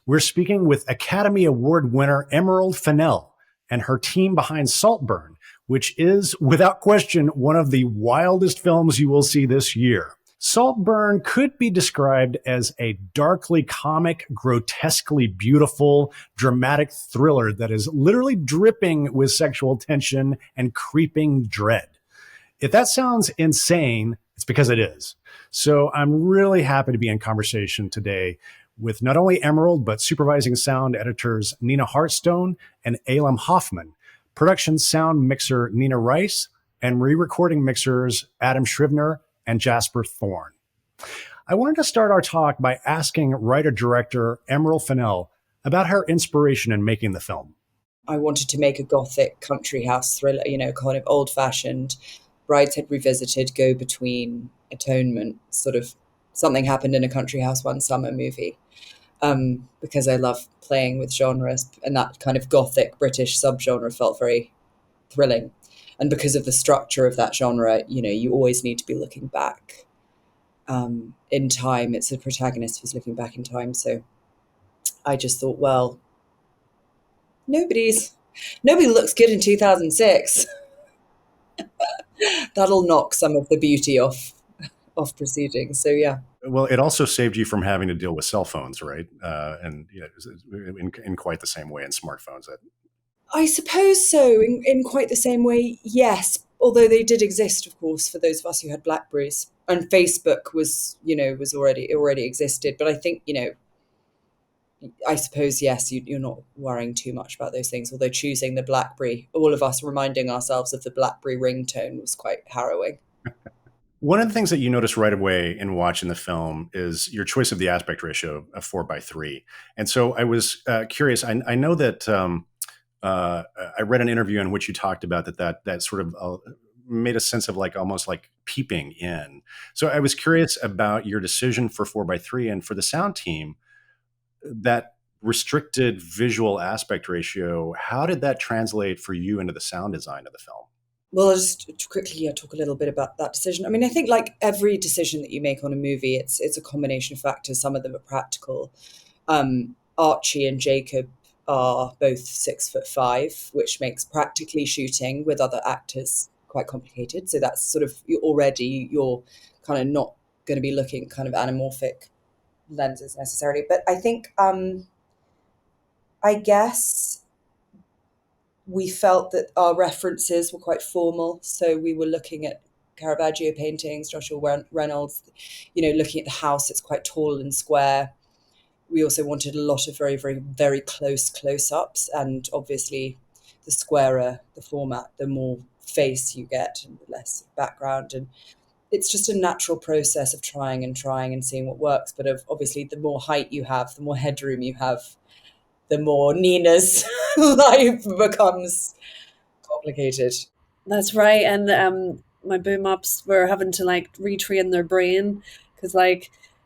We're speaking with Academy Award winner Emerald Fennell and her team behind Saltburn, which is, without question, one of the wildest films you will see this year. Saltburn could be described as a darkly comic, grotesquely beautiful, dramatic thriller that is literally dripping with sexual tension and creeping dread. If that sounds insane, it's because it is. So I'm really happy to be in conversation today with not only Emerald, but supervising sound editors Nina Hartstone and Eilam Hoffman, production sound mixer Nina Rice, and re-recording mixers Adam Scrivener and Jasper Thorn. I wanted to start our talk by asking writer-director Emerald Fennell about her inspiration in making the film. I wanted to make a gothic country house thriller, kind of old-fashioned, Brideshead Revisited, go-between, atonement, sort of something happened in a country house one summer movie. Because I love playing with genres, and that kind of gothic British subgenre felt very thrilling. And because of the structure of that genre, you always need to be looking back in time. It's a protagonist who's looking back in time. So I just thought, well, nobody looks good in 2006. That'll knock some of the beauty off proceedings. So yeah. Well, it also saved you from having to deal with cell phones, right? And in quite the same way in smartphones. I suppose so, in quite the same way, yes. Although they did exist, of course, for those of us who had Blackberries, and Facebook was already existed. But I think, I suppose, yes, you're not worrying too much about those things. Although choosing the Blackberry, all of us reminding ourselves of the Blackberry ringtone was quite harrowing. One of the things that you notice right away in watching the film is your choice of the aspect ratio of 4:3. And so I was curious. I know that I read an interview in which you talked about that sort of made a sense of almost like peeping in. So I was curious about your decision for 4:3 and for the sound team, that restricted visual aspect ratio. How did that translate for you into the sound design of the film? Well, I'll just quickly talk a little bit about that decision. I mean, I think like every decision that you make on a movie, it's a combination of factors. Some of them are practical. Archie and Jacob are both 6'5", which makes practically shooting with other actors quite complicated. So that's sort of you're kind of not going to be looking kind of anamorphic lenses necessarily. But I think, I guess we felt that our references were quite formal. So we were looking at Caravaggio paintings, Joshua Reynolds, looking at the house, it's quite tall and square. We also wanted a lot of very, very, very close-ups. And obviously, the squarer the format, the more face you get and the less background. And it's just a natural process of trying and seeing what works. But obviously, the more height you have, the more headroom you have, the more Nina's life becomes complicated. That's right. And my boom ups were having to retrain their brain because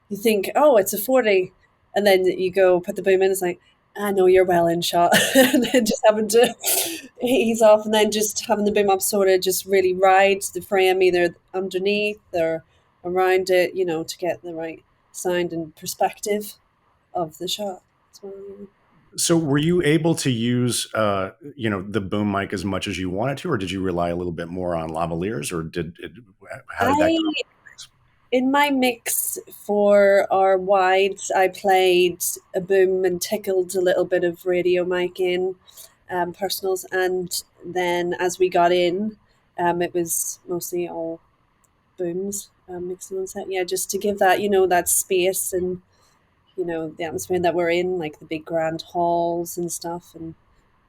you think, oh, it's a 40. And then you go put the boom in, it's like, I know you're well in shot. And then just having to ease off and then just having the boom up sort of just really ride the frame either underneath or around it, to get the right sound and perspective of the shot. So were you able to use, the boom mic as much as you wanted to, or did you rely a little bit more on lavaliers, or how did that go? In my mix for our wides, I played a boom and tickled a little bit of radio mic in personals. And then as we got in, it was mostly all booms mixing on set. Yeah, just to give that, that space and, the atmosphere that we're in, like the big grand halls and stuff and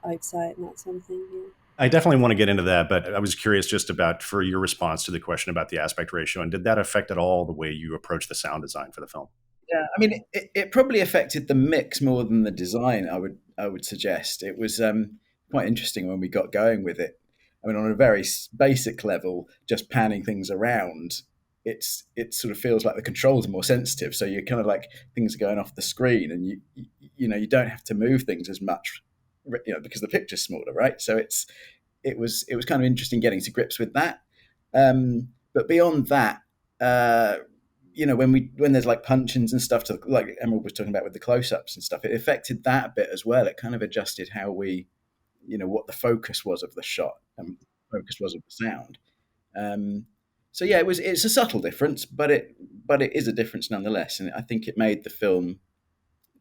outside and that sort of thing. Yeah. I definitely want to get into that, but I was curious just about for your response to the question about the aspect ratio, and did that affect at all the way you approach the sound design for the film? Yeah, I mean, it probably affected the mix more than the design. I would suggest it was quite interesting when we got going with it. I mean, on a very basic level, just panning things around, it sort of feels like the controls are more sensitive. So you're kind of like things are going off the screen, and you don't have to move things as much, because the picture's smaller, right? So it was kind of interesting getting to grips with that. But beyond that, when there's like punch-ins and stuff, to like Emerald was talking about with the close-ups and stuff, it affected that a bit as well. It kind of adjusted how we, what the focus was of the shot and focus was of the sound. So yeah, it's a subtle difference, but it is a difference nonetheless. And I think it made the film,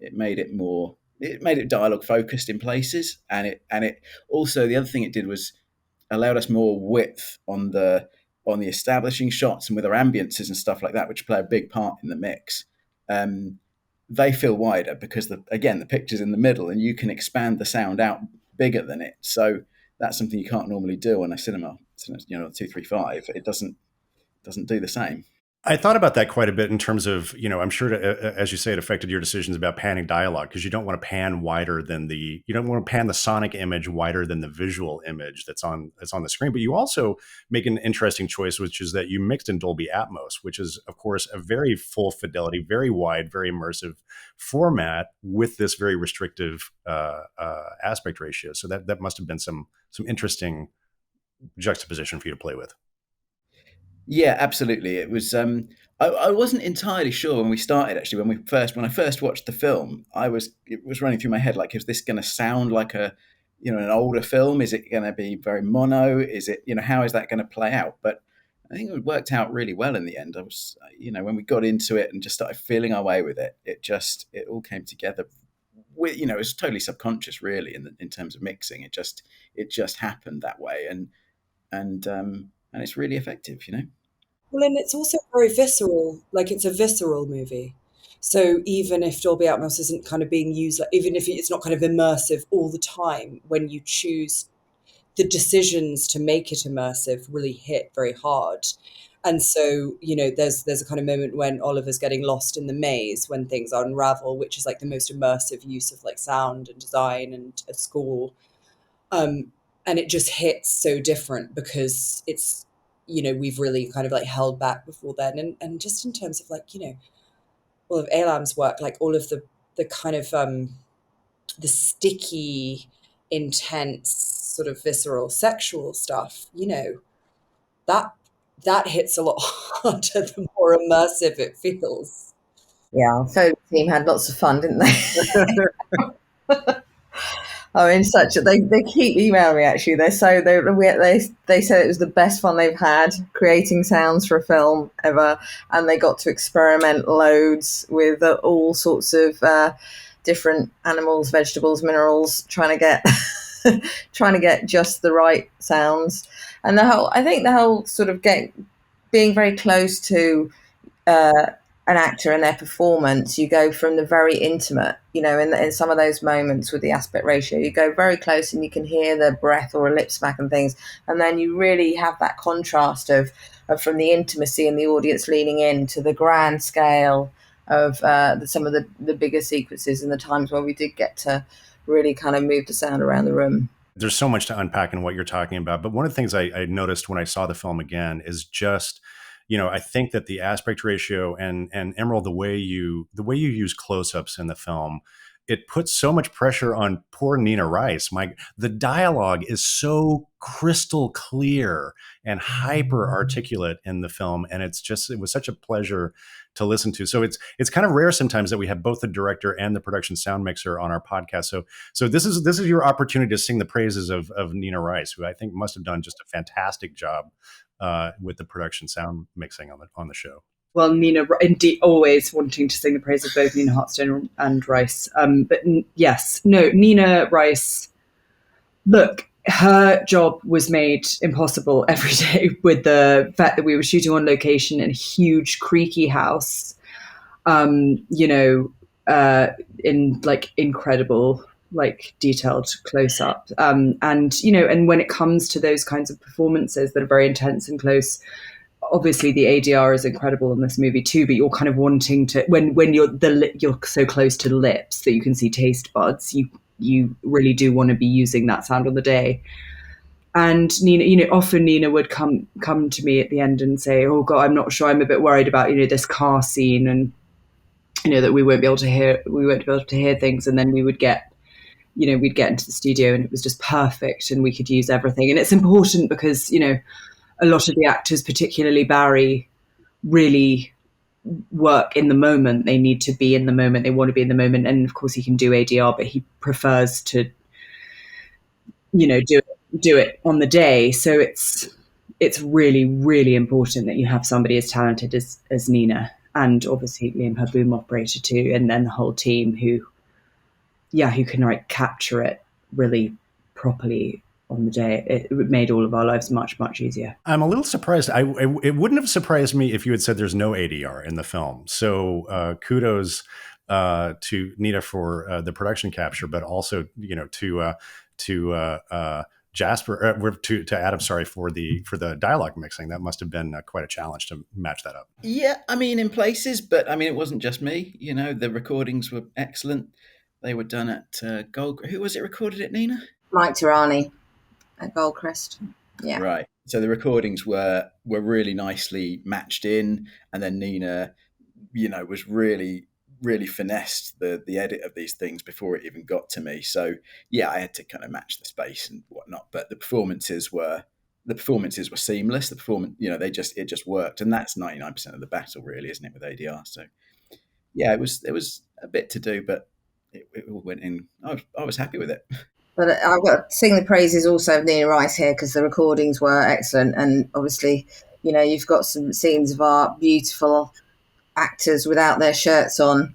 it made it dialogue focused in places, and it also, the other thing it did was allowed us more width on the establishing shots, and with our ambiences and stuff like that, which play a big part in the mix. They feel wider because the picture's in the middle, and you can expand the sound out bigger than it. So that's something you can't normally do on a cinema, 235. It doesn't do the same. I thought about that quite a bit in terms of, I'm sure, as you say, it affected your decisions about panning dialogue, because you don't want to pan wider than you don't want to pan the sonic image wider than the visual image that's on the screen. But you also make an interesting choice, which is that you mixed in Dolby Atmos, which is, of course, a very full fidelity, very wide, very immersive format with this very restrictive aspect ratio. So that must have been some interesting juxtaposition for you to play with. Yeah, absolutely. It was. I wasn't entirely sure when we started. Actually, when I first watched the film, it was running through my head, like, is this going to sound like an older film? Is it going to be very mono? Is it, how is that going to play out? But I think it worked out really well in the end. I was, when we got into it and just started feeling our way with it, it all came together. It was totally subconscious, really, in terms of mixing. It just happened that way, and it's really effective, Well, and it's also very visceral, like it's a visceral movie. So even if Dolby Atmos isn't kind of being used, like, even if it's not kind of immersive all the time, when you choose, the decisions to make it immersive really hit very hard. And so, there's a kind of moment when Oliver's getting lost in the maze, when things unravel, which is like the most immersive use of like sound and design and a score. And it just hits so different because it's, we've really kind of like held back before then. And just in terms of like, all of Eilam's work, like all of the kind of the sticky, intense, sort of visceral sexual stuff, that hits a lot harder the more immersive it feels. Yeah, our photo team had lots of fun, didn't they? I mean, they keep emailing me. Actually, they said it was the best fun they've had creating sounds for a film ever, and they got to experiment loads with all sorts of different animals, vegetables, minerals, trying to get just the right sounds. And I think the whole sort of being very close to an actor and their performance, you go from the very intimate, in some of those moments with the aspect ratio, you go very close and you can hear the breath or a lip smack and things. And then you really have that contrast of from the intimacy and the audience leaning in to the grand scale of some of the bigger sequences and the times where we did get to really kind of move the sound around the room. There's so much to unpack in what you're talking about. But one of the things I noticed when I saw the film again is just, I think that the aspect ratio and Emerald, the way you use close-ups in the film, it puts so much pressure on poor Nina Rice. The dialogue is so crystal clear and hyper articulate in the film, and it was such a pleasure to listen to. So it's kind of rare sometimes that we have both the director and the production sound mixer on our podcast. So this is your opportunity to sing the praises of Nina Rice, who I think must have done just a fantastic job with the production sound mixing on the show. Well, Nina, indeed, always wanting to sing the praise of both Nina Hartstone and Rice. Nina Rice, look, her job was made impossible every day with the fact that we were shooting on location in a huge creaky house, in like incredible, like detailed close up. And when it comes to those kinds of performances that are very intense and close, obviously the ADR is incredible in this movie too, but you're kind of wanting to, when you're so close to the lips that you can see taste buds, you really do want to be using that sound on the day. And Nina, often Nina would come to me at the end and say, "Oh God, I'm not sure. I'm a bit worried about this car scene, and that we won't be able to hear things." And then we would get, we'd get into the studio and it was just perfect, and we could use everything. And it's important because a lot of the actors, particularly Barry, really work in the moment. They need to be in the moment. They want to be in the moment. And of course he can do ADR, but he prefers to, do it on the day. So it's really, really important that you have somebody as talented as Nina, and obviously Liam, her boom operator too, and then the whole team who can capture it really properly on the day. It made all of our lives much, much easier. I'm a little surprised. It wouldn't have surprised me if you had said there's no ADR in the film. So kudos to Nina for the production capture, but also to Jasper, to Adam, sorry, for the dialogue mixing. That must have been quite a challenge to match that up. Yeah, I mean, in places, but I mean, it wasn't just me. The recordings were excellent. They were done at Gold. Who was it recorded at, Nina? Mike Tirani at Goldcrest. Yeah. Right. So the recordings were really nicely matched in, and then Nina, was really, really finessed the edit of these things before it even got to me. So yeah, I had to kind of match the space and whatnot. But the performances were seamless. The performance, it just worked, and that's 99% of the battle, really, isn't it, with ADR? So yeah, it was a bit to do, but it all went in. I was happy with it. But I've got to sing the praises also of Nina Rice here, because the recordings were excellent. And obviously, you've got some scenes of our beautiful actors without their shirts on,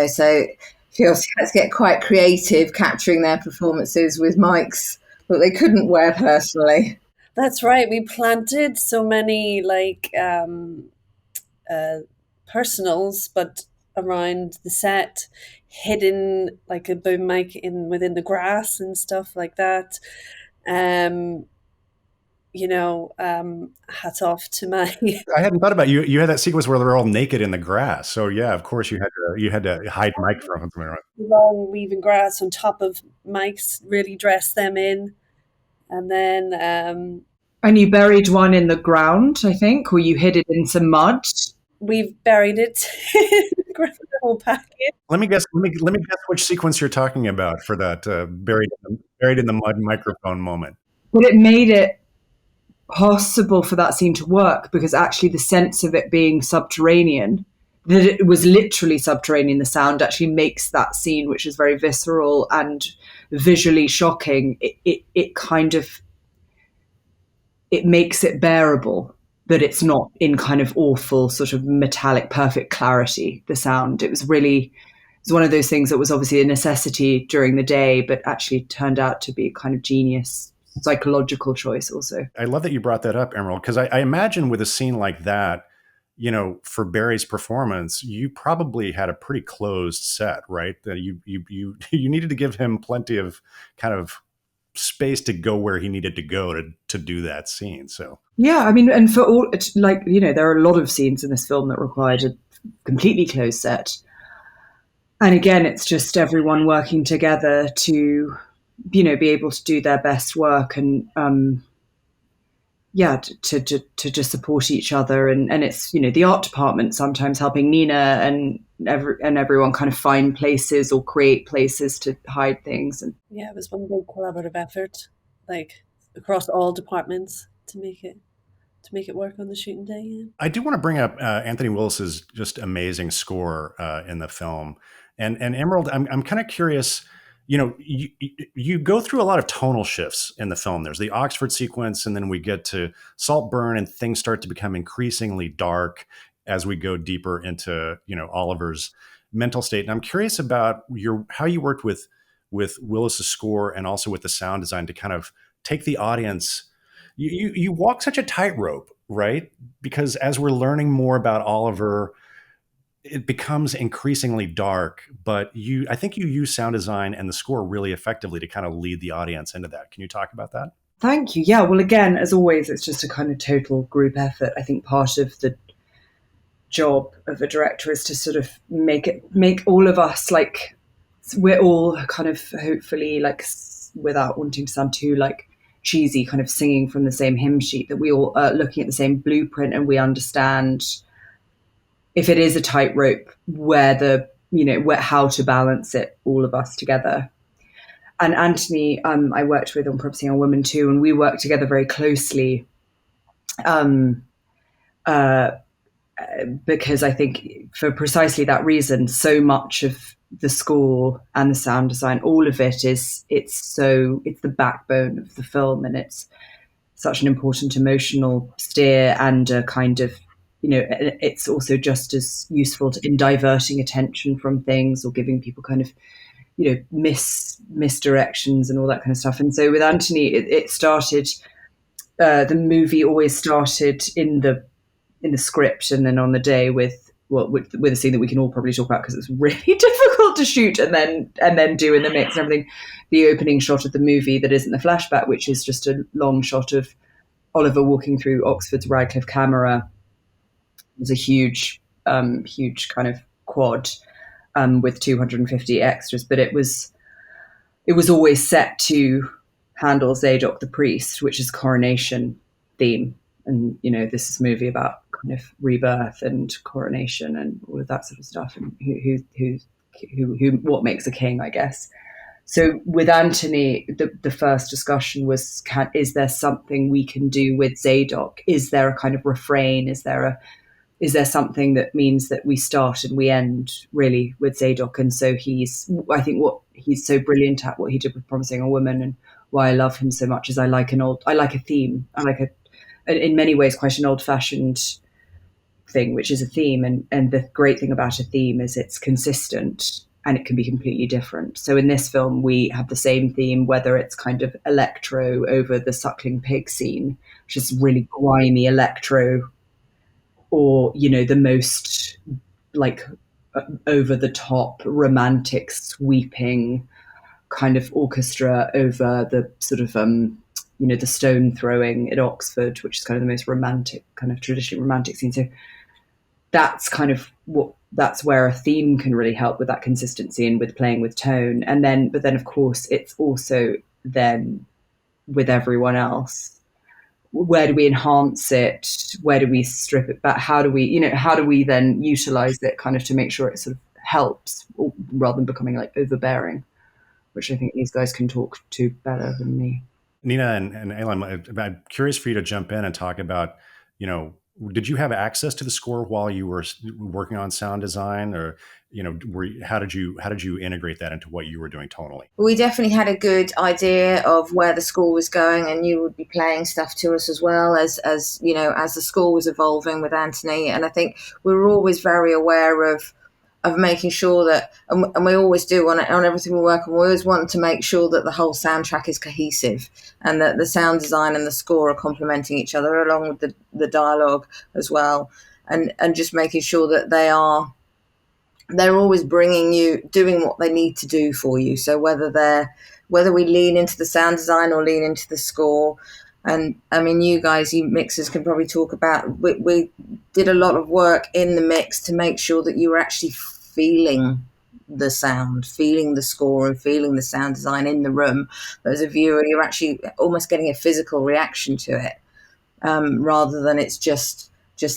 so she also has to get quite creative capturing their performances with mics that they couldn't wear personally. That's right. We planted so many personals, but around the set, hidden like a boom mic within the grass and stuff like that. Hats off to my. I hadn't thought about you. You had that sequence where they're all naked in the grass. So yeah, of course you had to hide mic from them. Long weaving grass on top of mics, really dress them in, and then. And you buried one in the ground, I think, or you hid it in some mud. We've buried it in the whole packet. Let me guess which sequence you're talking about for that buried in the mud microphone moment. But it made it possible for that scene to work, because actually the sense of it being subterranean, that it was literally subterranean, the sound actually makes that scene, which is very visceral and visually shocking, it kind of, it makes it bearable, that it's not in kind of awful sort of metallic perfect clarity, the sound. It was one of those things that was obviously a necessity during the day, but actually turned out to be kind of genius psychological choice also. I love that you brought that up, Emerald, because I imagine with a scene like that, for Barry's performance, you probably had a pretty closed set, right? That you needed to give him plenty of kind of space to go where he needed to go to do that scene. So yeah, I mean, and for all, there are a lot of scenes in this film that required a completely closed set, and again, it's just everyone working together to be able to do their best work, and to just support each other, and it's the art department sometimes helping Nina and everyone kind of find places or create places to hide things. And yeah, it was one big collaborative effort, like across all departments, to make it work on the shooting day. Yeah. I do want to bring up Anthony Willis's just amazing score in the film, and Emerald. I'm kind of curious. You go through a lot of tonal shifts in the film. There's the Oxford sequence, and then we get to Saltburn, and things start to become increasingly dark as we go deeper into, Oliver's mental state. And I'm curious about how you worked with Willis's score and also with the sound design to kind of take the audience. You walk such a tightrope, right? Because as we're learning more about Oliver, it becomes increasingly dark, but I think you use sound design and the score really effectively to kind of lead the audience into that. Can you talk about that? Thank you. Yeah. Well, again, as always, it's just a kind of total group effort. I think part of the job of a director is to sort of make all of us, like, we're all kind of hopefully, like, without wanting to sound too like cheesy, kind of singing from the same hymn sheet, that we all are looking at the same blueprint, and we understand, if it is a tightrope, where how to balance it, all of us together. And Anthony, I worked with on Promising Young Woman too, and we worked together very closely. And because I think for precisely that reason, so much of the score and the sound design, all of it it's the backbone of the film, and it's such an important emotional steer, and a kind of, it's also just as useful in diverting attention from things or giving people kind of, misdirections and all that kind of stuff. And so with Anthony, it started. The movie always started in the script, and then on the day with a scene that we can all probably talk about because it's really difficult to shoot and then do in the mix and everything. The opening shot of the movie that isn't the flashback, which is just a long shot of Oliver walking through Oxford's Radcliffe Camera. It was a huge kind of quad with 250 extras, but it was always set to Handel's Zadok the Priest, which is coronation theme. And, this is a movie about kind of rebirth and coronation and all of that sort of stuff, and who what makes a king, I guess. So with Anthony, the first discussion was, is there something we can do with Zadok? Is there a kind of refrain? Is there something that means that we start and we end really with Zadok? And so I think what he's so brilliant at, what he did with Promising a Woman, and why I love him so much, is I like a theme. I like in many ways, quite an old-fashioned thing, which is a theme. And the great thing about a theme is it's consistent and it can be completely different. So in this film, we have the same theme, whether it's kind of electro over the suckling pig scene, which is really grimy electro, or, the most like over the top romantic sweeping kind of orchestra over the sort of, the stone throwing at Oxford, which is kind of the most romantic, kind of traditionally romantic scene. So that's kind of that's where a theme can really help with that consistency and with playing with tone. But then of course it's also then with everyone else, where do we enhance it? Where do we strip it back? How do we then utilize it kind of to make sure it sort of helps rather than becoming like overbearing, which I think these guys can talk to better than me. Nina and Eilam, I'm curious for you to jump in and talk about, did you have access to the score while you were working on sound design, or, how did you integrate that into what you were doing tonally? We definitely had a good idea of where the score was going, and you would be playing stuff to us as well as the score was evolving with Anthony. And I think we were always very aware of making sure that, and we always do on everything we work on, we always want to make sure that the whole soundtrack is cohesive and that the sound design and the score are complementing each other, along with the dialogue as well, and just making sure that they're always doing what they need to do for you. So whether we lean into the sound design or lean into the score. And I mean, you mixers can probably talk about, we did a lot of work in the mix to make sure that you were actually feeling the sound, feeling the score and feeling the sound design in the room. As a viewer, you're actually almost getting a physical reaction to it, rather than it's just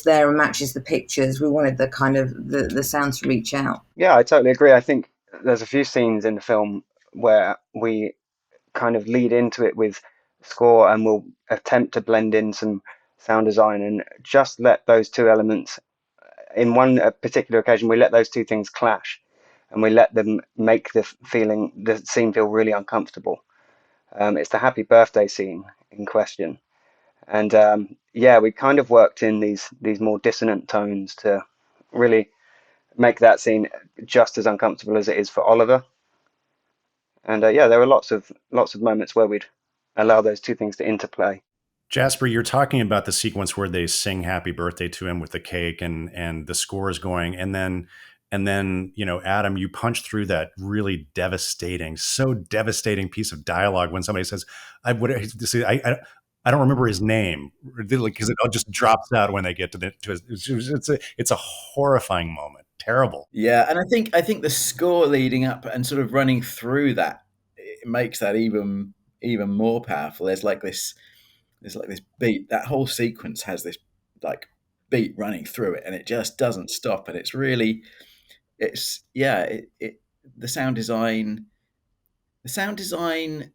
there and matches the pictures. We wanted the kind of the sound to reach out. Yeah, I totally agree. I think there's a few scenes in the film where we kind of lead into it with score and we'll attempt to blend in some sound design, and just let those two elements, in one particular occasion, we let those two things clash and we let them make the scene feel really uncomfortable. It's the happy birthday scene in question. And we kind of worked in these more dissonant tones to really make that scene just as uncomfortable as it is for Oliver. And there were lots of moments where we'd allow those two things to interplay. Jasper, you're talking about the sequence where they sing happy birthday to him with the cake and the score is going. And then, Adam, you punch through that really devastating piece of dialogue when somebody says, I don't remember his name, because it all just drops out when they get to it's a horrifying moment. Terrible. Yeah, and I think the score leading up and sort of running through that, it makes that even more powerful. There's like this beat. That whole sequence has this like beat running through it, and it just doesn't stop. And it's really, the sound design. The sound design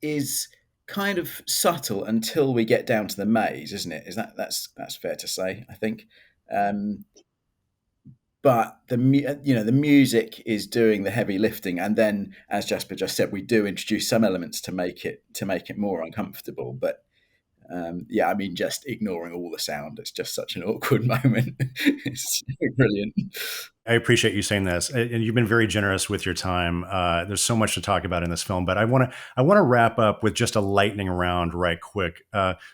is kind of subtle until we get down to the maze, isn't it? That's fair to say, I think. But the music is doing the heavy lifting, and then, as Jasper just said, we do introduce some elements to make it more uncomfortable. But just ignoring all the sound, it's just such an awkward moment. It's brilliant. I appreciate you saying this, and you've been very generous with your time. There's so much to talk about in this film, but I want to wrap up with just a lightning round right quick.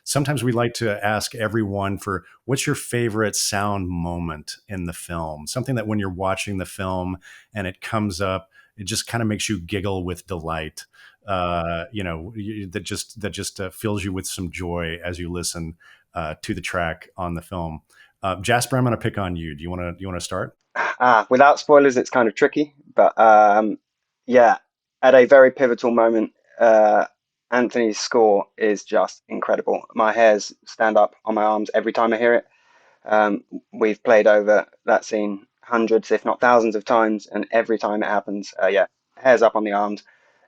Sometimes we like to ask everyone for what's your favorite sound moment in the film, something that when you're watching the film and it comes up, it just kind of makes you giggle with delight. That just fills you with some joy as you listen to the track on the film. Jasper, I'm going to pick on you. Do you want to start? Without spoilers, it's kind of tricky, but at a very pivotal moment, Anthony's score is just incredible. My hairs stand up on my arms every time I hear it. We've played over that scene hundreds, if not thousands of times, and every time it happens, hairs up on the arms.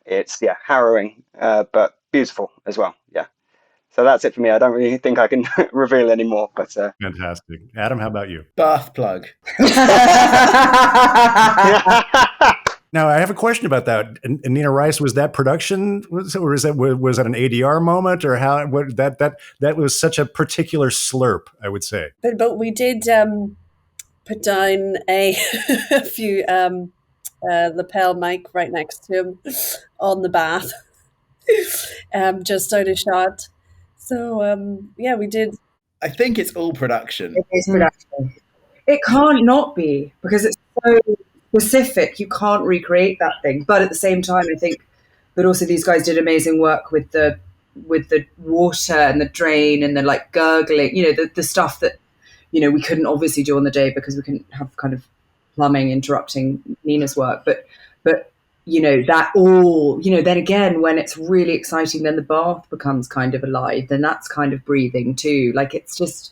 It's harrowing, but beautiful as well. Yeah. So that's it for me. I don't really think I can reveal anymore, but fantastic. Adam, how about you? Bath plug. Now I have a question about that. And Nina Rice, was that production, or was that an ADR moment, or how? What that was such a particular slurp, I would say. But we did put down a few lapel mic right next to him on the bath, just out of shot. So we did. I think it's all production. It is production. It can't not be, because it's so specific. You can't recreate that thing. But at the same time, I think that also these guys did amazing work with the water and the drain and the like gurgling. The stuff that we couldn't obviously do on the day because we couldn't have kind of plumbing interrupting Nina's work. But that all, then again, when it's really exciting, then the bath becomes kind of alive. Then that's kind of breathing too. Like it's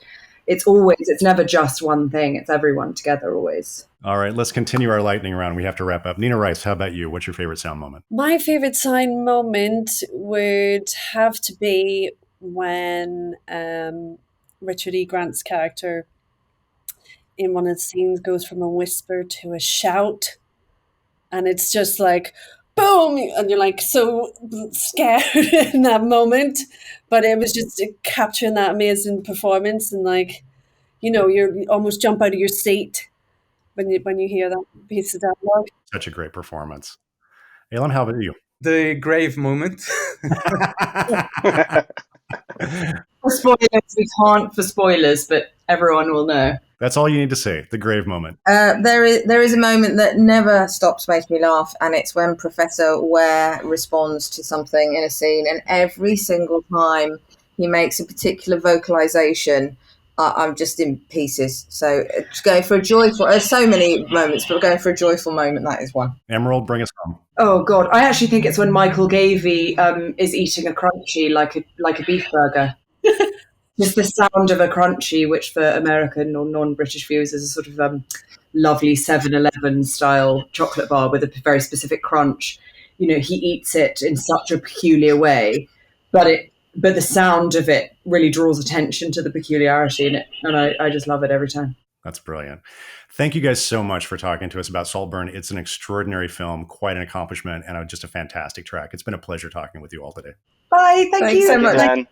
never just one thing. It's everyone together always. All right, let's continue our lightning round. We have to wrap up. Nina Rice, how about you? What's your favorite sound moment? My favorite sound moment would have to be when Richard E. Grant's character in one of the scenes goes from a whisper to a shout. And it's just like, boom, and you're like so scared in that moment. But it was just capturing that amazing performance, and you almost jump out of your seat when you hear that piece of dialogue. Such a great performance. Eilam, how about you? The grave moment. For spoilers, we can't for spoilers, but everyone will know. That's all you need to say, the grave moment. There is a moment that never stops making me laugh, and it's when Professor Ware responds to something in a scene, and every single time he makes a particular vocalization, I'm just in pieces. So just going for a joyful, there's so many moments, but we're going for a joyful moment, that is one. Emerald, bring us home. Oh God, I actually think it's when Michael Gavey is eating a crunchy like a beef burger. Just the sound of a crunchy, which for American or non-British viewers is a sort of lovely 7-Eleven style chocolate bar with a very specific crunch. He eats it in such a peculiar way, but the sound of it really draws attention to the peculiarity in it, and I just love it every time. That's brilliant. Thank you guys so much for talking to us about Saltburn. It's an extraordinary film, quite an accomplishment, and just a fantastic track. It's been a pleasure talking with you all today. Bye. Thanks you so much.